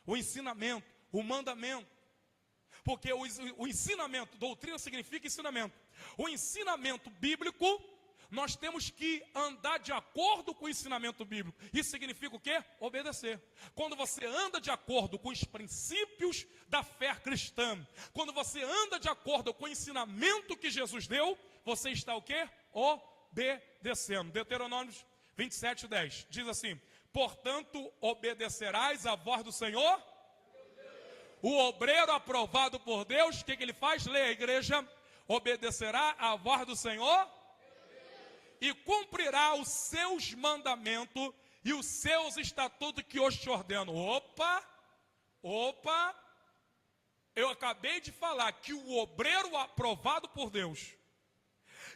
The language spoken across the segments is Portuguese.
o ensinamento, o mandamento. Porque o ensinamento, doutrina significa ensinamento. O ensinamento bíblico, nós temos que andar de acordo com o ensinamento bíblico. Isso significa o quê? Obedecer. Quando você anda de acordo com os princípios da fé cristã, quando você anda de acordo com o ensinamento que Jesus deu, você está o quê? Obedecendo. Deuteronômio 27:10 diz assim: portanto, obedecerás à voz do Senhor. O obreiro aprovado por Deus, o que ele faz? Leia a igreja. Obedecerá à voz do Senhor e cumprirá os seus mandamentos e os seus estatutos que hoje te ordeno. Opa! Eu acabei de falar que o obreiro aprovado por Deus,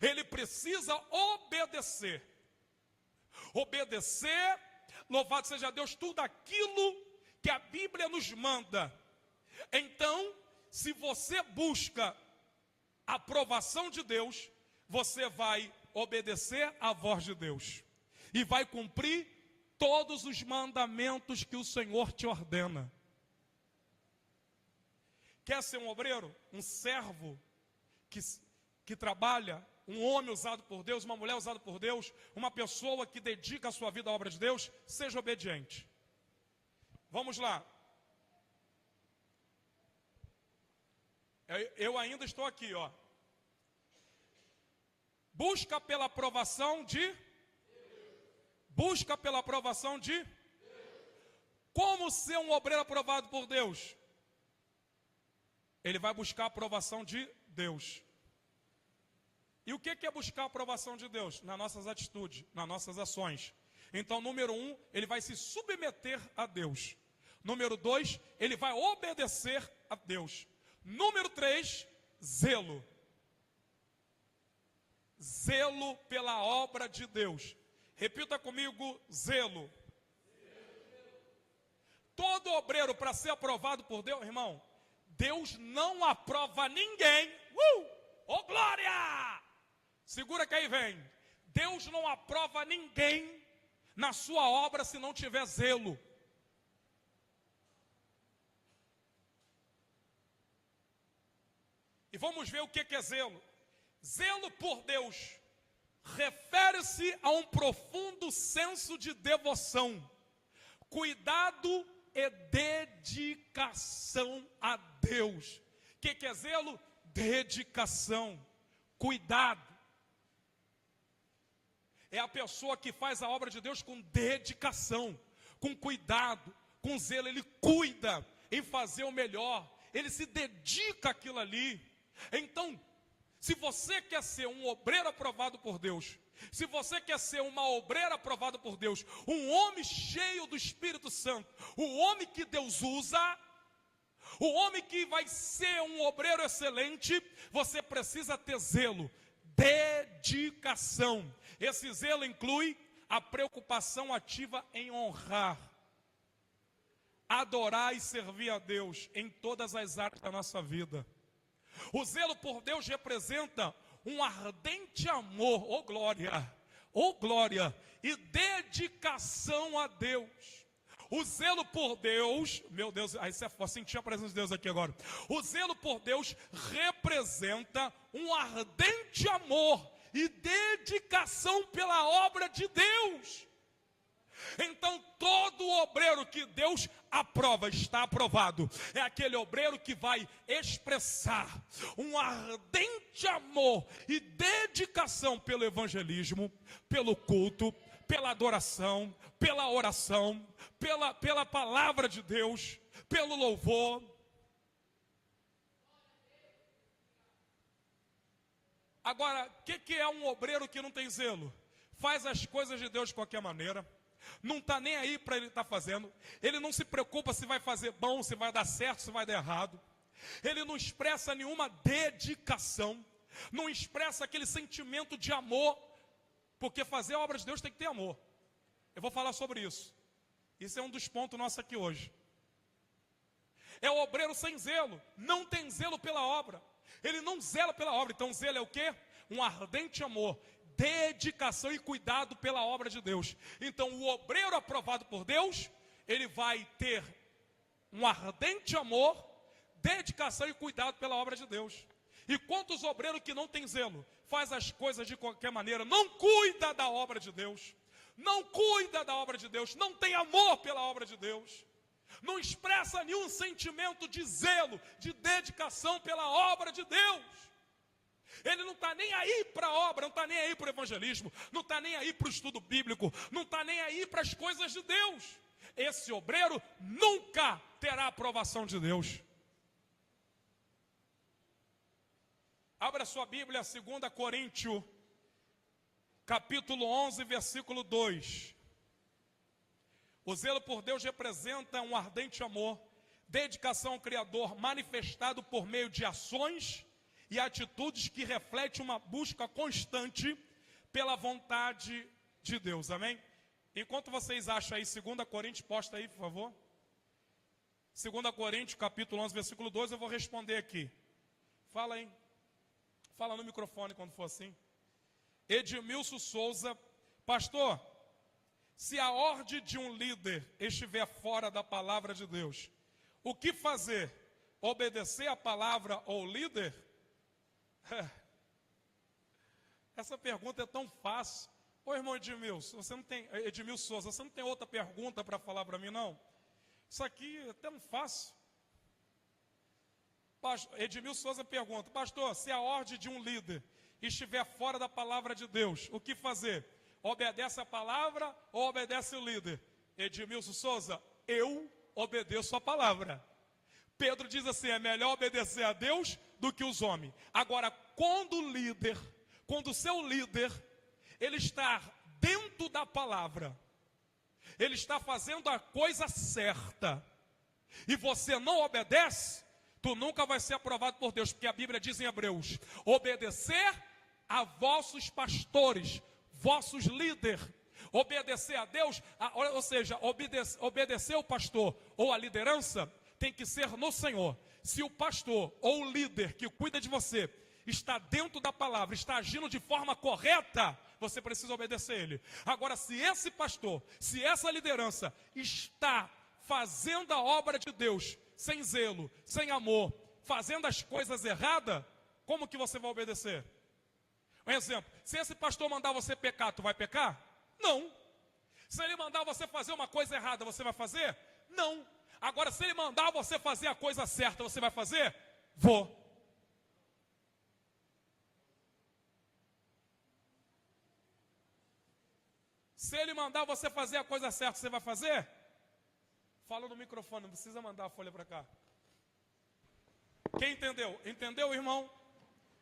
ele precisa obedecer. Obedecer, louvado seja Deus, tudo aquilo que a Bíblia nos manda. Então, se você busca a aprovação de Deus, você vai obedecer à voz de Deus e vai cumprir todos os mandamentos que o Senhor te ordena. Quer ser um obreiro? Um servo que trabalha? Um homem usado por Deus, uma mulher usada por Deus, uma pessoa que dedica a sua vida à obra de Deus? Seja obediente. Vamos lá. Eu ainda estou aqui, ó. Busca pela aprovação de? Busca pela aprovação de? Como ser um obreiro aprovado por Deus? Ele vai buscar a aprovação de Deus. E o que é buscar a aprovação de Deus? Nas nossas atitudes, nas nossas ações. Então, número 1, ele vai se submeter a Deus. Número 2, ele vai obedecer a Deus. Número 3, zelo. Zelo pela obra de Deus. Repita comigo, zelo. Todo obreiro, para ser aprovado por Deus, irmão, Deus não aprova ninguém. Oh, glória! Segura que aí vem. Deus não aprova ninguém na sua obra se não tiver zelo. E vamos ver o que é zelo. Zelo por Deus refere-se a um profundo senso de devoção, cuidado e dedicação a Deus. O que é zelo? Dedicação, cuidado. É a pessoa que faz a obra de Deus com dedicação, com cuidado, com zelo. Ele cuida em fazer o melhor, ele se dedica àquilo ali. Então, se você quer ser um obreiro aprovado por Deus, se você quer ser uma obreira aprovada por Deus, um homem cheio do Espírito Santo, o homem que Deus usa, o homem que vai ser um obreiro excelente, você precisa ter zelo, dedicação. Esse zelo inclui a preocupação ativa em honrar, adorar e servir a Deus em todas as áreas da nossa vida. O zelo por Deus representa um ardente amor, oh glória, e dedicação a Deus. O zelo por Deus, meu Deus, aí você sentiu a presença de Deus aqui agora. O zelo por Deus representa um ardente amor e dedicação pela obra de Deus. Então todo obreiro que Deus aprova, está aprovado, é aquele obreiro que vai expressar um ardente amor e dedicação pelo evangelismo, pelo culto, pela adoração, pela oração, pela palavra de Deus, pelo louvor. Agora, o que é um obreiro que não tem zelo? Faz as coisas de Deus de qualquer maneira, não está nem aí para ele estar fazendo, ele não se preocupa se vai fazer bom, se vai dar certo, se vai dar errado, ele não expressa nenhuma dedicação, não expressa aquele sentimento de amor, porque fazer a obra de Deus tem que ter amor. Eu vou falar sobre isso. Isso é um dos pontos nossos aqui hoje. É o obreiro sem zelo, não tem zelo pela obra, ele não zela pela obra. Então zelo é o quê? Um ardente amor, dedicação e cuidado pela obra de Deus. Então o obreiro aprovado por Deus, ele vai ter um ardente amor, dedicação e cuidado pela obra de Deus. E quantos obreiros que não têm zelo, faz as coisas de qualquer maneira, não cuida da obra de Deus, não cuida da obra de Deus, não tem amor pela obra de Deus, não expressa nenhum sentimento de zelo, de dedicação pela obra de Deus. Ele não está nem aí para a obra, não está nem aí para o evangelismo, não está nem aí para o estudo bíblico, não está nem aí para as coisas de Deus. Esse obreiro nunca terá a aprovação de Deus. Abra sua Bíblia, 2 Coríntios, capítulo 11, versículo 2. O zelo por Deus representa um ardente amor, dedicação ao Criador, manifestado por meio de ações e atitudes que refletem uma busca constante pela vontade de Deus, amém? Enquanto vocês acham aí 2 Coríntios, posta aí, por favor. 2 Coríntios, capítulo 11, versículo 2, eu vou responder aqui. Fala aí. Fala no microfone quando for assim. Edmilson Souza, pastor, se a ordem de um líder estiver fora da palavra de Deus, o que fazer? Obedecer a palavra ao líder? Essa pergunta é tão fácil. Ô irmão Edmilson, Edmilson Souza, você não tem outra pergunta para falar para mim, não? Isso aqui é tão fácil. Edmilson Souza pergunta, pastor, se a ordem de um líder estiver fora da palavra de Deus, o que fazer? Obedece a palavra ou obedece o líder? Edmilson Souza, eu obedeço a palavra. Pedro diz assim, é melhor obedecer a Deus do que os homens. Agora, quando o seu líder, ele está dentro da palavra, ele está fazendo a coisa certa, e você não obedece, tu nunca vai ser aprovado por Deus, porque a Bíblia diz em Hebreus, obedecer a vossos pastores, vossos líderes, obedecer a Deus, ou seja, obedecer o pastor ou a liderança, tem que ser no Senhor. Se o pastor ou o líder que cuida de você está dentro da palavra, está agindo de forma correta, você precisa obedecer ele. Agora, se esse pastor, se essa liderança está fazendo a obra de Deus sem zelo, sem amor, fazendo as coisas erradas, como que você vai obedecer? Um exemplo, se esse pastor mandar você pecar, tu vai pecar? Não. Se ele mandar você fazer uma coisa errada, você vai fazer? Não. Agora, se ele mandar você fazer a coisa certa, você vai fazer? Vou. Se ele mandar você fazer a coisa certa, você vai fazer? Fala no microfone, não precisa mandar a folha para cá. Quem entendeu? Entendeu, irmão?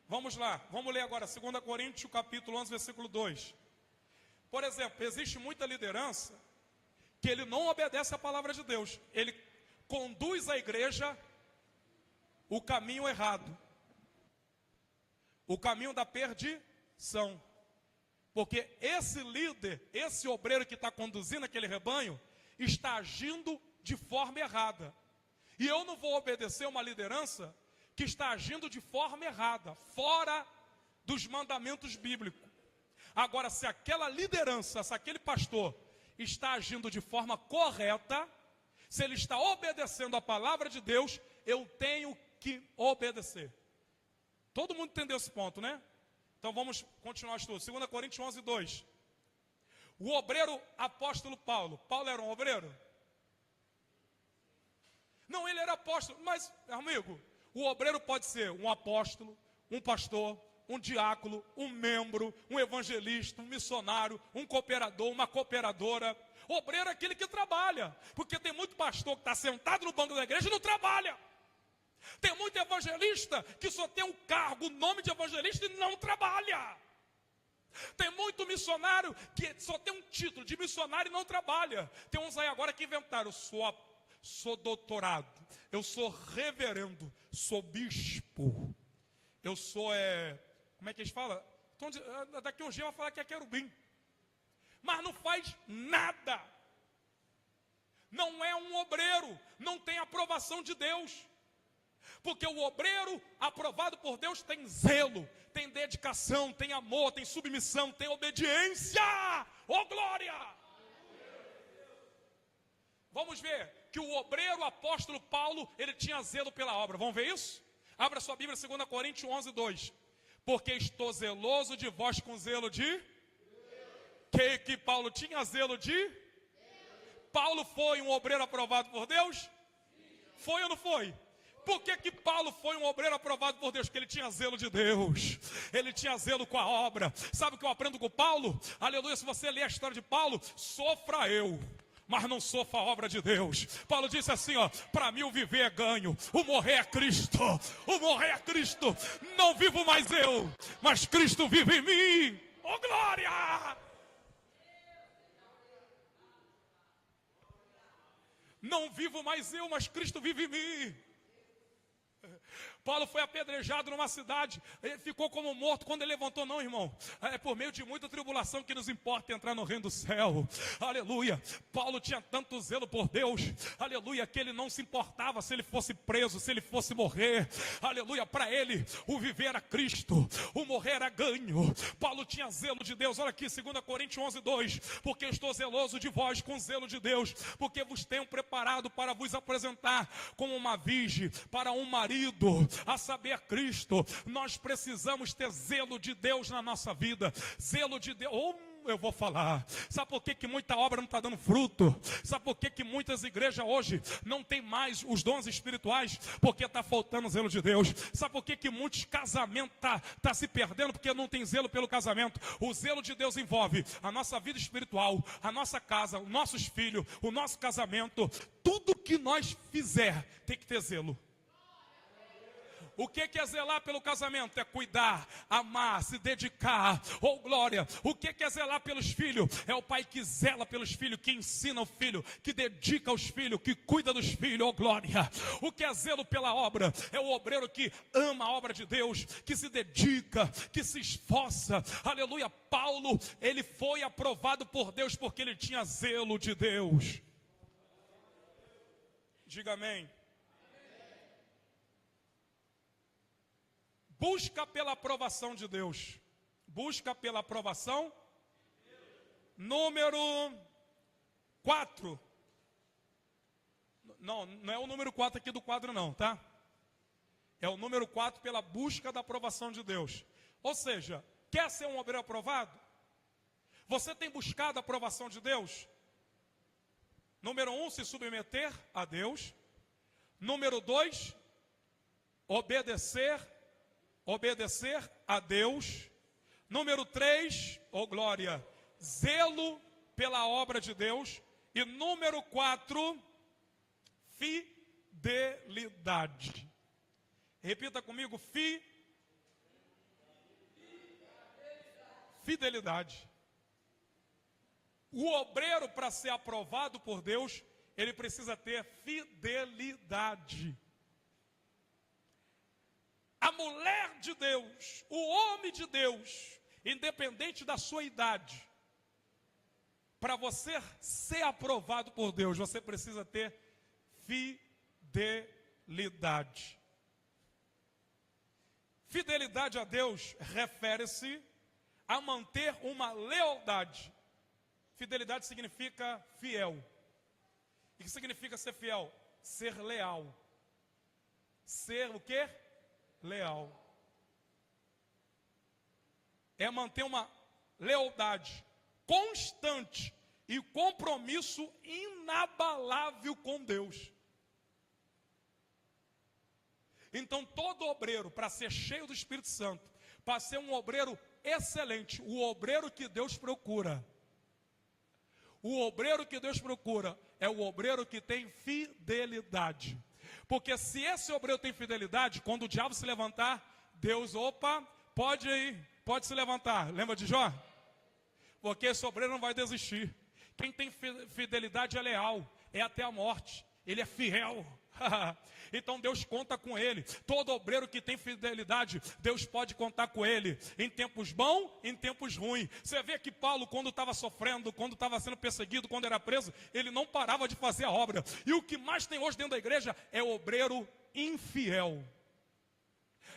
Vamos lá, vamos ler agora, 2 Coríntios, capítulo 11, versículo 2. Por exemplo, existe muita liderança que ele não obedece à palavra de Deus. Ele conduz a igreja o caminho errado. O caminho da perdição. Porque esse líder, esse obreiro que está conduzindo aquele rebanho, está agindo de forma errada. E eu não vou obedecer uma liderança que está agindo de forma errada, fora dos mandamentos bíblicos. Agora, se aquela liderança, se aquele pastor está agindo de forma correta, se ele está obedecendo a palavra de Deus, eu tenho que obedecer. Todo mundo entendeu esse ponto, né? Então vamos continuar o estudo. 2 Coríntios 11, 2. O obreiro apóstolo Paulo. Paulo era um obreiro? Não, ele era apóstolo. Mas, amigo, o obreiro pode ser um apóstolo, um pastor, um diácono, um membro, um evangelista, um missionário, um cooperador, uma cooperadora. O obreiro é aquele que trabalha. Porque tem muito pastor que está sentado no banco da igreja e não trabalha. Tem muito evangelista que só tem um cargo, o nome de evangelista e não trabalha. Tem muito missionário que só tem um título de missionário e não trabalha. Tem uns aí agora que inventaram, sou doutorado, eu sou reverendo, sou bispo, eu sou, como é que eles falam? Então, daqui a um dia vai falar que é querubim. Mas não faz nada. Não é um obreiro, não tem aprovação de Deus. Porque o obreiro aprovado por Deus tem zelo, tem dedicação, tem amor, tem submissão, tem obediência. Oh glória! Vamos ver, que o obreiro apóstolo Paulo, ele tinha zelo pela obra. Vamos ver isso? Abra sua Bíblia, 2 Coríntios 11, 2. Porque estou zeloso de vós com zelo de... Que Paulo tinha zelo de... Paulo foi um obreiro aprovado por Deus? Foi ou não foi? Por que Paulo foi um obreiro aprovado por Deus? Porque ele tinha zelo de Deus. Ele tinha zelo com a obra. Sabe o que eu aprendo com Paulo? Aleluia, se você ler a história de Paulo, sofra eu, mas não sofra a obra de Deus. Paulo disse assim, ó: para mim o viver é ganho, o morrer é Cristo. O morrer é Cristo. Não vivo mais eu, mas Cristo vive em mim. Oh, glória! Não vivo mais eu, mas Cristo vive em mim. Paulo foi apedrejado numa cidade, ele ficou como morto. Quando ele levantou, não, irmão, é por meio de muita tribulação que nos importa entrar no reino do céu. Aleluia. Paulo tinha tanto zelo por Deus, aleluia, que ele não se importava se ele fosse preso, se ele fosse morrer. Aleluia, para ele o viver era Cristo, o morrer era ganho. Paulo tinha zelo de Deus. Olha aqui, 2 Coríntios 11, 2. Porque estou zeloso de vós com zelo de Deus, porque vos tenho preparado para vos apresentar como uma virgem para um marido, a saber, Cristo. Nós precisamos ter zelo de Deus na nossa vida. Zelo de Deus. Eu vou falar. Sabe por que muita obra não está dando fruto? Sabe por que muitas igrejas hoje não tem mais os dons espirituais? Porque está faltando zelo de Deus. Sabe por que muitos casamentos tá se perdendo? Porque não tem zelo pelo casamento. O zelo de Deus envolve a nossa vida espiritual, a nossa casa, os nossos filhos, o nosso casamento. Tudo que nós fizer tem que ter zelo. O que é zelar pelo casamento? É cuidar, amar, se dedicar. Oh, glória! O que é zelar pelos filhos? É o pai que zela pelos filhos, que ensina o filho, que dedica aos filhos, que cuida dos filhos. Oh, glória! O que é zelo pela obra? É o obreiro que ama a obra de Deus, que se dedica, que se esforça. Aleluia! Paulo, ele foi aprovado por Deus porque ele tinha zelo de Deus. Diga amém. Busca pela aprovação de Deus. Busca pela aprovação. Número 4. Não é o número 4 aqui do quadro não, tá? É o número 4 pela busca da aprovação de Deus. Ou seja, quer ser um obreiro aprovado? Você tem buscado a aprovação de Deus? Número 1, se submeter a Deus. Número 2, obedecer a Deus. Número 3, oh glória, zelo pela obra de Deus. E número 4, fidelidade. Repita comigo, fidelidade. O obreiro, para ser aprovado por Deus, ele precisa ter fidelidade. A mulher de Deus, o homem de Deus, independente da sua idade, para você ser aprovado por Deus, você precisa ter fidelidade. Fidelidade a Deus refere-se a manter uma lealdade. Fidelidade significa fiel. E o que significa ser fiel? Ser leal. Ser o quê? Leal. É manter uma lealdade constante e compromisso inabalável com Deus. Então todo obreiro, para ser cheio do Espírito Santo, para ser um obreiro excelente, o obreiro que Deus procura, o obreiro que Deus procura é o obreiro que tem fidelidade. Porque se esse obreiro tem fidelidade, quando o diabo se levantar, Deus, opa, pode se levantar. Lembra de Jó? Porque esse obreiro não vai desistir. Quem tem fidelidade é leal, é até a morte. Ele é fiel. Então Deus conta com ele. Todo obreiro que tem fidelidade, Deus pode contar com ele, em tempos bons, em tempos ruins. Você vê que Paulo, quando estava sofrendo, quando estava sendo perseguido, quando era preso, ele não parava de fazer a obra. E o que mais tem hoje dentro da igreja é o obreiro infiel.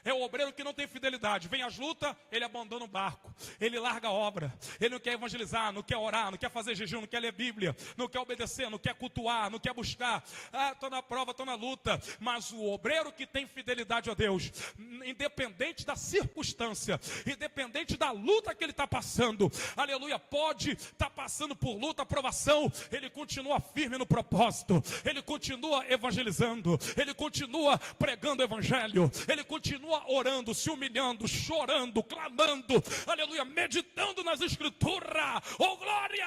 É o obreiro que não tem fidelidade. Vem as lutas, ele abandona o barco. Ele larga a obra. Ele não quer evangelizar, não quer orar, não quer fazer jejum, não quer ler Bíblia, não quer obedecer, não quer cultuar, não quer buscar. Ah, estou na prova, estou na luta. Mas o obreiro que tem fidelidade a Deus, independente da circunstância, independente da luta que ele está passando, aleluia, pode estar passando por luta, provação, ele continua firme no propósito. Ele continua evangelizando. Ele continua pregando o evangelho. Ele continua orando, se humilhando, chorando, clamando, aleluia, meditando nas escrituras. Oh, glória!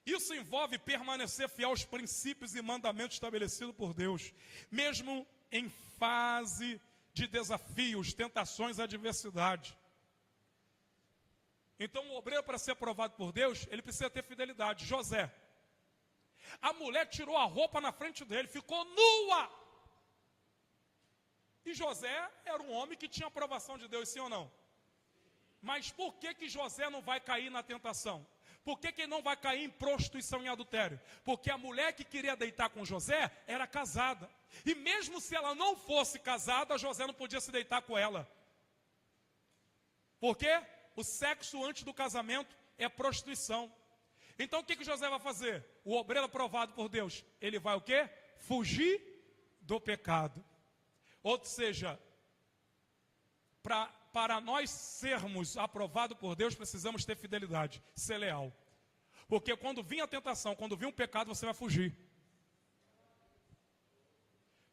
Isso envolve permanecer fiel aos princípios e mandamentos estabelecidos por Deus, mesmo em fase de desafios, tentações, adversidade. Então, o obreiro, para ser aprovado por Deus, ele precisa ter fidelidade. José, a mulher tirou a roupa na frente dele, ficou nua. E José era um homem que tinha aprovação de Deus, sim ou não? Mas por que José não vai cair na tentação? Por que ele não vai cair em prostituição e adultério? Porque a mulher que queria deitar com José era casada. E mesmo se ela não fosse casada, José não podia se deitar com ela. Por quê? O sexo antes do casamento é prostituição. Então o que José vai fazer? O obreiro aprovado por Deus, ele vai o quê? Fugir do pecado. Ou seja, para nós sermos aprovados por Deus, precisamos ter fidelidade, ser leal. Porque quando vir a tentação, quando vir um pecado, você vai fugir.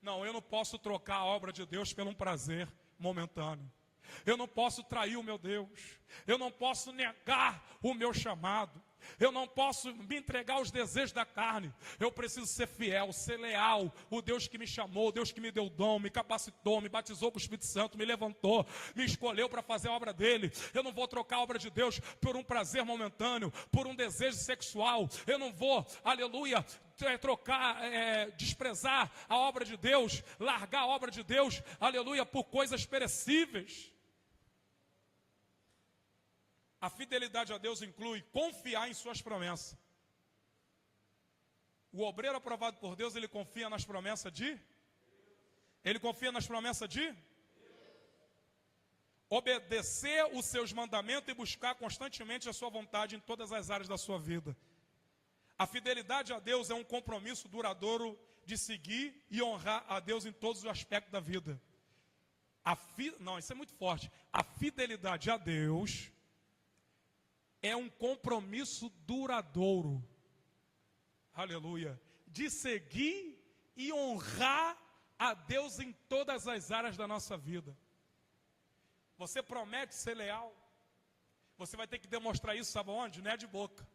Não, eu não posso trocar a obra de Deus por um prazer momentâneo. Eu não posso trair o meu Deus. Eu não posso negar o meu chamado. Eu não posso me entregar aos desejos da carne. Eu preciso ser fiel, ser leal. O Deus que me chamou, o Deus que me deu o dom, me capacitou, me batizou com o Espírito Santo, me levantou, me escolheu para fazer a obra dele. Eu não vou trocar a obra de Deus por um prazer momentâneo, por um desejo sexual. Eu não vou, aleluia, desprezar a obra de Deus, largar a obra de Deus, aleluia, por coisas perecíveis. A fidelidade a Deus inclui confiar em suas promessas. O obreiro aprovado por Deus, ele confia nas promessas de? Ele confia nas promessas de? Obedecer os seus mandamentos e buscar constantemente a sua vontade em todas as áreas da sua vida. A fidelidade a Deus é um compromisso duradouro de seguir e honrar a Deus em todos os aspectos da vida. Não, isso é muito forte. A fidelidade a Deus é um compromisso duradouro, aleluia, de seguir e honrar a Deus em todas as áreas da nossa vida. Você promete ser leal, você vai ter que demonstrar isso, sabe onde? Não é de boca,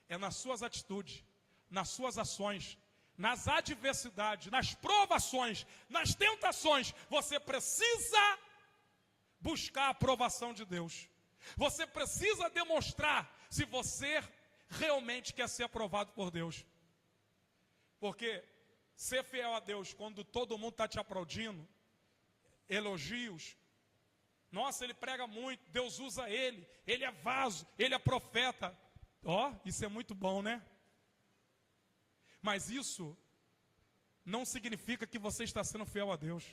é nas suas atitudes, nas suas ações, nas adversidades, nas provações, nas tentações. Você precisa buscar a aprovação de Deus. Você precisa demonstrar se você realmente quer ser aprovado por Deus. Porque ser fiel a Deus quando todo mundo está te aplaudindo, elogios, nossa, ele prega muito, Deus usa ele é vaso, ele é profeta. Isso é muito bom, né? Mas isso não significa que você está sendo fiel a Deus.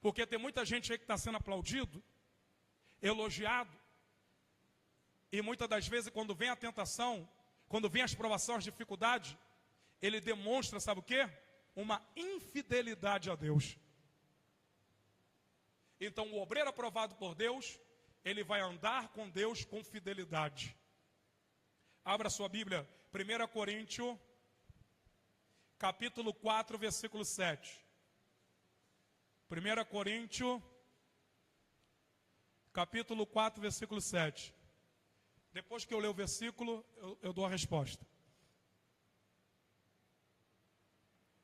Porque tem muita gente aí que está sendo aplaudido, elogiado, e muitas das vezes quando vem a tentação, quando vem as provações, as dificuldades, ele demonstra, sabe o quê? Uma infidelidade a Deus. Então o obreiro aprovado por Deus, ele vai andar com Deus com fidelidade. Abra sua Bíblia, 1 Coríntios, capítulo 4, versículo 7. 1 Coríntios, capítulo 4, versículo 7. Depois que eu ler o versículo, eu dou a resposta.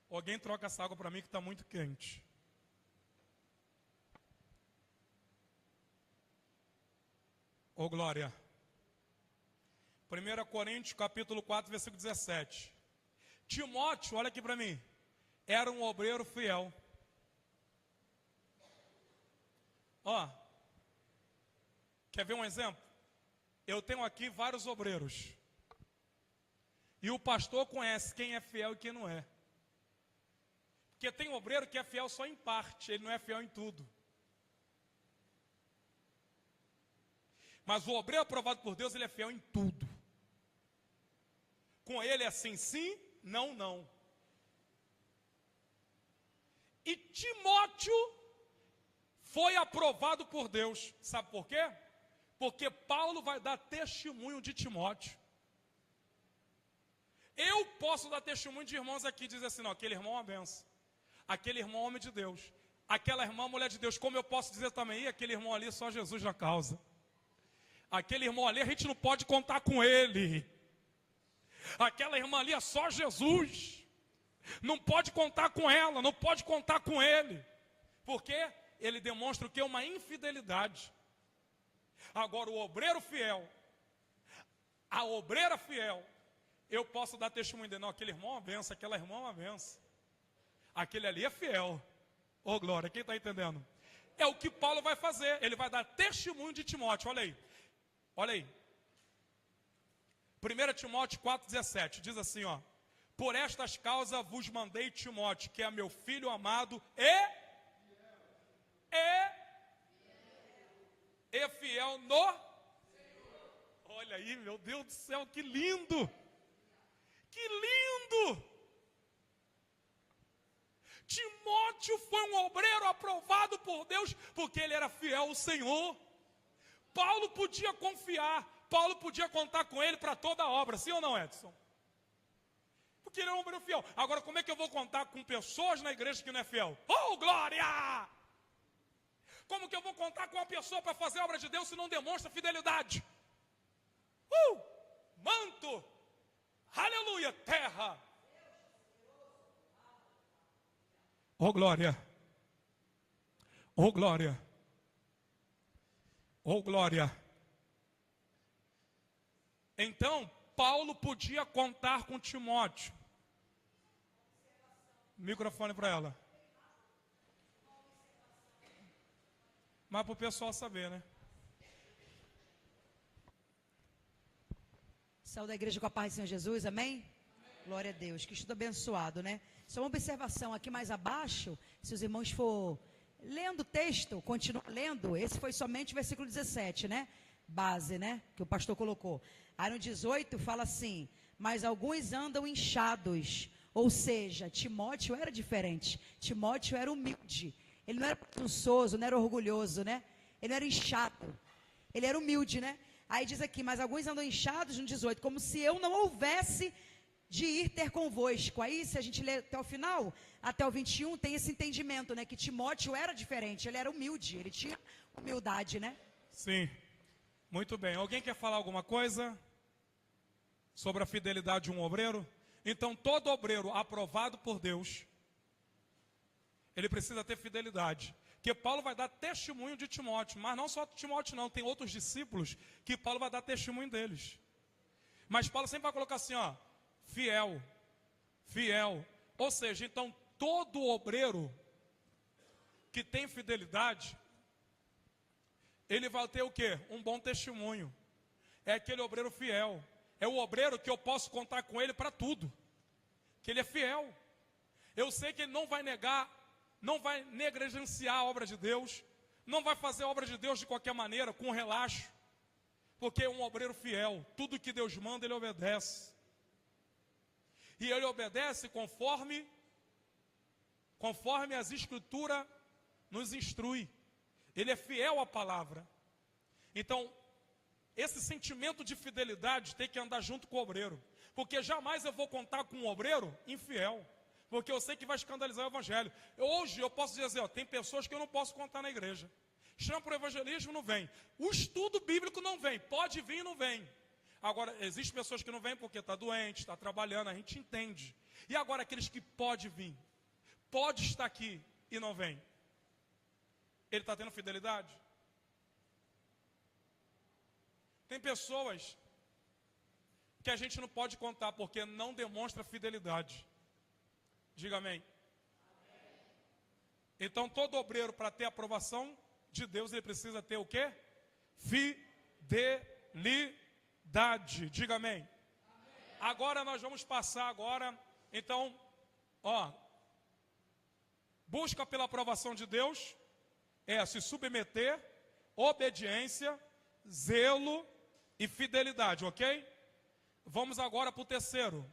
Alguém troca essa água para mim que está muito quente. Ô glória. 1 Coríntios, capítulo 4, versículo 17. Timóteo, olha aqui para mim, era um obreiro fiel. Quer ver um exemplo? Eu tenho aqui vários obreiros. E o pastor conhece quem é fiel e quem não é. Porque tem obreiro que é fiel só em parte, ele não é fiel em tudo. Mas o obreiro aprovado por Deus, ele é fiel em tudo. Com ele é assim, sim, não, não. E Timóteo foi aprovado por Deus. Sabe por quê? Porque Paulo vai dar testemunho de Timóteo. Eu posso dar testemunho de irmãos aqui, dizer assim, não, aquele irmão é uma benção. Aquele irmão é homem de Deus. Aquela irmã é mulher de Deus. Como eu posso dizer também, aquele irmão ali, só Jesus na causa. Aquele irmão ali, a gente não pode contar com ele. Aquela irmã ali é só Jesus. Não pode contar com ela, não pode contar com ele. Porque ele demonstra o que? Uma infidelidade. Agora, o obreiro fiel, a obreira fiel, eu posso dar testemunho dele. Não, aquele irmão é uma benção, aquela irmã é uma benção. Aquele ali é fiel. Ô, glória, quem está entendendo? É o que Paulo vai fazer. Ele vai dar testemunho de Timóteo, olha aí. Olha aí. 1 Timóteo 4,17, diz assim, ó. Por estas causas vos mandei Timóteo, que é meu filho amado e fiel no Senhor. Olha aí, meu Deus do céu, que lindo! Que lindo! Timóteo foi um obreiro aprovado por Deus, porque ele era fiel ao Senhor. Paulo podia confiar, Paulo podia contar com ele para toda a obra, sim ou não, Edson? Porque ele é um obreiro fiel. Agora, como é que eu vou contar com pessoas na igreja que não é fiel? Oh, glória! Como que eu vou contar com uma pessoa para fazer a obra de Deus se não demonstra fidelidade? Manto! Aleluia! Terra! Oh, glória! Oh, glória! Oh, glória! Então, Paulo podia contar com Timóteo. Microfone para ela. Mas para o pessoal saber, né? Saúde da igreja com a paz do Senhor Jesus, amém? Glória a Deus, que estudo abençoado, né? Só uma observação aqui mais abaixo, se os irmãos for lendo o texto, continua lendo, esse foi somente o versículo 17, né? Base, né? Que o pastor colocou. Aí no 18 fala assim, mas alguns andam inchados, ou seja, Timóteo era diferente, Timóteo era humilde, ele não era presunçoso, não era orgulhoso, né? Ele não era inchado, ele era humilde, né? Aí diz aqui, mas alguns andam inchados no 18, como se eu não houvesse de ir ter convosco. Aí, se a gente ler até o final, até o 21, tem esse entendimento, né? Que Timóteo era diferente, ele era humilde, ele tinha humildade, né? Sim, muito bem. Alguém quer falar alguma coisa sobre a fidelidade de um obreiro? Então, todo obreiro aprovado por Deus, ele precisa ter fidelidade. Porque Paulo vai dar testemunho de Timóteo, mas não só Timóteo não, tem outros discípulos que Paulo vai dar testemunho deles. Mas Paulo sempre vai colocar assim, ó, fiel, fiel. Ou seja, então todo obreiro que tem fidelidade, ele vai ter o quê? Um bom testemunho. É aquele obreiro fiel. É o obreiro que eu posso contar com ele para tudo. Que ele é fiel. Eu sei que ele não vai negar, não vai negligenciar a obra de Deus, não vai fazer a obra de Deus de qualquer maneira, com relaxo, porque é um obreiro fiel, tudo que Deus manda ele obedece, e ele obedece conforme as Escrituras nos instrui, ele é fiel à palavra. Então, esse sentimento de fidelidade tem que andar junto com o obreiro, porque jamais eu vou contar com um obreiro infiel, porque eu sei que vai escandalizar o evangelho. Hoje eu posso dizer, ó, tem pessoas que eu não posso contar na igreja. Chama para o evangelismo, não vem. O estudo bíblico não vem. Pode vir e não vem. Agora, existem pessoas que não vêm porque está doente, está trabalhando, a gente entende. E agora aqueles que pode vir, pode estar aqui e não vem. Ele está tendo fidelidade? Tem pessoas que a gente não pode contar porque não demonstra fidelidade. Diga amém. Então todo obreiro, para ter a aprovação de Deus, ele precisa ter o quê? Fidelidade. Diga amém. Agora nós vamos passar agora, então, ó, busca pela aprovação de Deus, se submeter, obediência, zelo e fidelidade, ok? Vamos agora para o terceiro.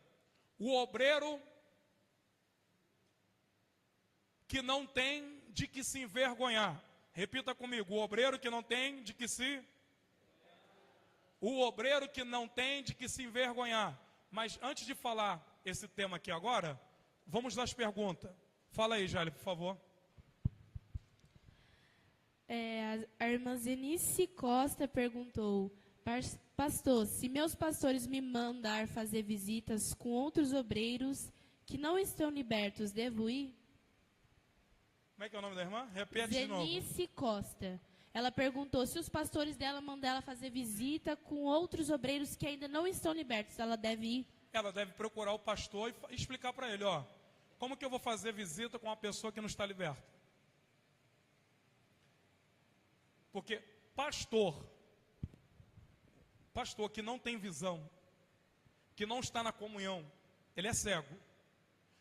O obreiro que não tem de que se envergonhar. Repita comigo, o obreiro que não tem de que se... O obreiro que não tem de que se envergonhar. Mas antes de falar esse tema aqui agora, vamos das perguntas. Fala aí, Jale, por favor. A irmã Zenice Costa perguntou: pastor, se meus pastores me mandar fazer visitas com outros obreiros que não estão libertos, devo ir? Como é que é o nome da irmã? Repete de novo. Zenice Costa. Ela perguntou se os pastores dela mandam ela fazer visita com outros obreiros que ainda não estão libertos, ela deve ir? Ela deve procurar o pastor e explicar para ele, ó, como que eu vou fazer visita com uma pessoa que não está liberta? Porque pastor que não tem visão, que não está na comunhão, ele é cego.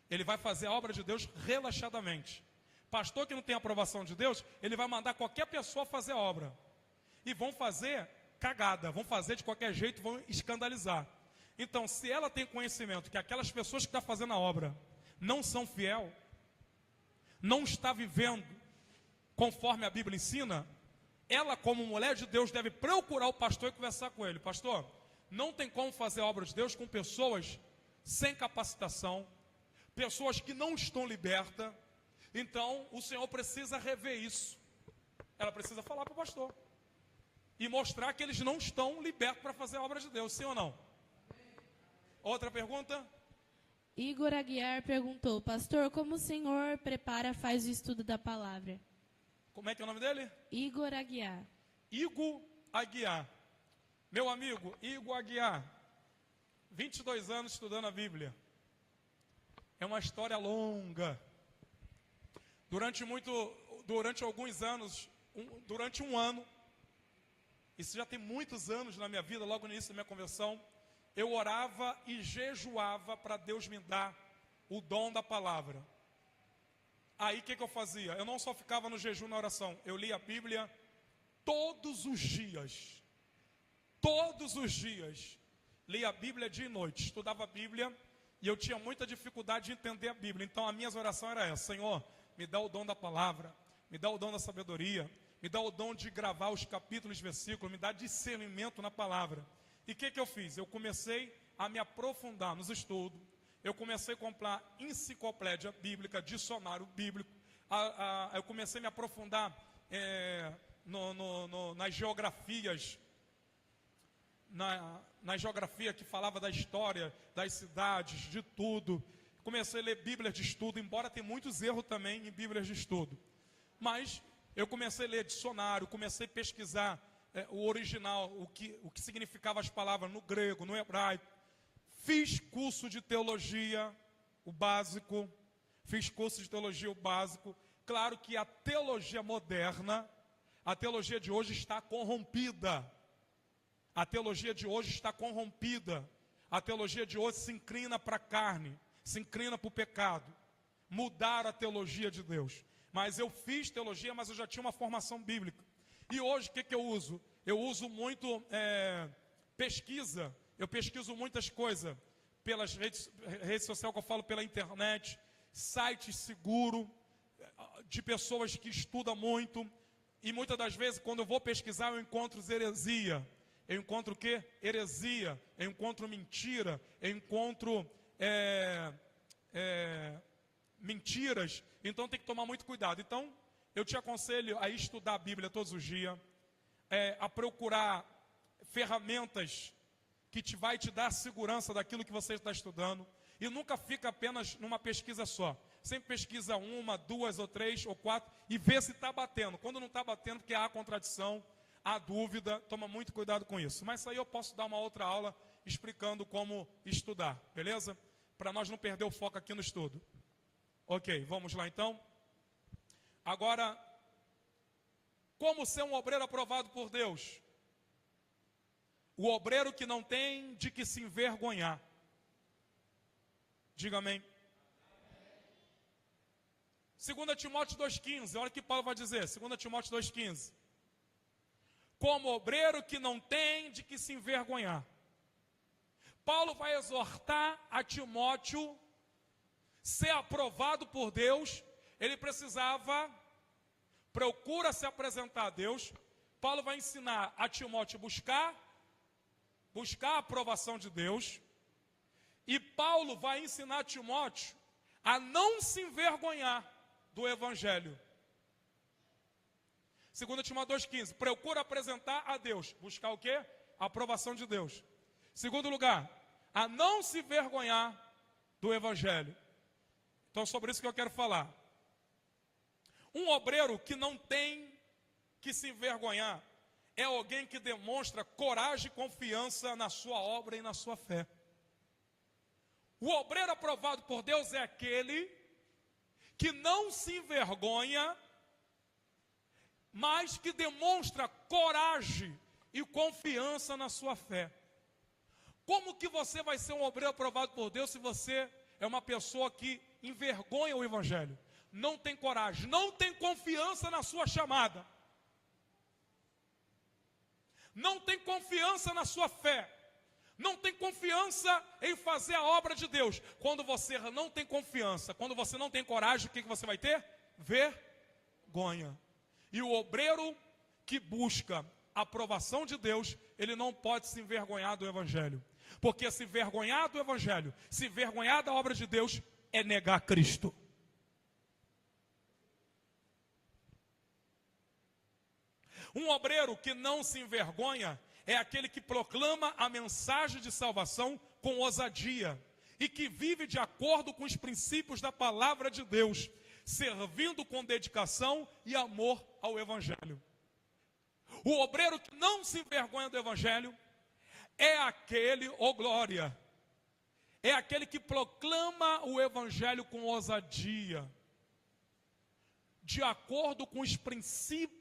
Ele vai fazer a obra de Deus relaxadamente. Pastor que não tem aprovação de Deus, ele vai mandar qualquer pessoa fazer a obra. E vão fazer cagada, vão fazer de qualquer jeito, vão escandalizar. Então, se ela tem conhecimento que aquelas pessoas que estão fazendo a obra não são fiel, não está vivendo conforme a Bíblia ensina, ela, como mulher de Deus, deve procurar o pastor e conversar com ele. Pastor, não tem como fazer a obra de Deus com pessoas sem capacitação, pessoas que não estão libertas. Então, o Senhor precisa rever isso. Ela precisa falar para o pastor e mostrar que eles não estão libertos para fazer a obra de Deus, sim ou não? Outra pergunta? Igor Aguiar perguntou: pastor, como o senhor faz o estudo da palavra? Como é que é o nome dele? Igor Aguiar. Igor Aguiar. Meu amigo, Igor Aguiar, 22 anos estudando a Bíblia. É uma história longa. Durante alguns anos, durante um ano, isso já tem muitos anos na minha vida, logo no início da minha conversão, eu orava e jejuava para Deus me dar o dom da palavra. Aí o que eu fazia? Eu não só ficava no jejum na oração, eu lia a Bíblia todos os dias. Todos os dias. Lia a Bíblia dia e noite, estudava a Bíblia e eu tinha muita dificuldade de entender a Bíblia. Então a minha oração era essa: Senhor, me dá o dom da palavra, me dá o dom da sabedoria, me dá o dom de gravar os capítulos e versículos, me dá discernimento na palavra. E o que eu fiz? Eu comecei a me aprofundar nos estudos. Eu comecei a comprar enciclopédia bíblica, dicionário bíblico. Eu comecei a me aprofundar nas geografias, na geografia que falava da história, das cidades, de tudo. Comecei a ler Bíblias de estudo, embora tenha muitos erros também em Bíblias de estudo. Mas eu comecei a ler dicionário, comecei a pesquisar o original, o que significava as palavras no grego, no hebraico. Fiz curso de teologia, o básico. Fiz curso de teologia, o básico. Claro que a teologia moderna, a teologia de hoje está corrompida. A teologia de hoje está corrompida. A teologia de hoje se inclina para a carne, se inclina para o pecado. Mudaram a teologia de Deus. Mas eu fiz teologia, mas eu já tinha uma formação bíblica. E hoje o que eu uso? Eu uso muito pesquisa. Eu pesquiso muitas coisas pelas redes sociais, que eu falo pela internet, sites seguros, de pessoas que estudam muito. E muitas das vezes, quando eu vou pesquisar, eu encontro heresia. Eu encontro o quê? Heresia. Eu encontro mentira. Eu encontro mentiras. Então tem que tomar muito cuidado. Então, eu te aconselho a estudar a Bíblia todos os dias, a procurar ferramentas que vai te dar segurança daquilo que você está estudando. E nunca fica apenas numa pesquisa só. Sempre pesquisa 1, 2 ou 3 ou 4 e vê se está batendo. Quando não está batendo, porque há contradição, há dúvida, toma muito cuidado com isso. Mas isso aí eu posso dar uma outra aula explicando como estudar, beleza? Para nós não perder o foco aqui no estudo. Ok, vamos lá então. Agora, como ser um obreiro aprovado por Deus? O obreiro que não tem de que se envergonhar. Diga amém. 2 Timóteo 2,15, olha o que Paulo vai dizer, 2 Timóteo 2,15. Como obreiro que não tem de que se envergonhar. Paulo vai exortar a Timóteo ser aprovado por Deus. Ele precisava, procura se apresentar a Deus. Paulo vai ensinar a Timóteo buscar a aprovação de Deus. E Paulo vai ensinar a Timóteo a não se envergonhar do Evangelho. 2 Timóteo 2,15, procura apresentar a Deus. Buscar o quê? A aprovação de Deus. Segundo lugar, a não se envergonhar do Evangelho. Então, sobre isso que eu quero falar. Um obreiro que não tem que se envergonhar é alguém que demonstra coragem e confiança na sua obra e na sua fé. O obreiro aprovado por Deus é aquele que não se envergonha, mas que demonstra coragem e confiança na sua fé. Como que você vai ser um obreiro aprovado por Deus se você é uma pessoa que envergonha o Evangelho? Não tem coragem, não tem confiança na sua chamada. Não tem confiança na sua fé. Não tem confiança em fazer a obra de Deus. Quando você não tem confiança, quando você não tem coragem, o que você vai ter? Vergonha. E o obreiro que busca a aprovação de Deus, ele não pode se envergonhar do Evangelho. Porque se vergonhar do Evangelho, se vergonhar da obra de Deus, é negar Cristo. Um obreiro que não se envergonha é aquele que proclama a mensagem de salvação com ousadia e que vive de acordo com os princípios da palavra de Deus, servindo com dedicação e amor ao Evangelho. O obreiro que não se envergonha do Evangelho é aquele, glória, é aquele que proclama o Evangelho com ousadia, de acordo com os princípios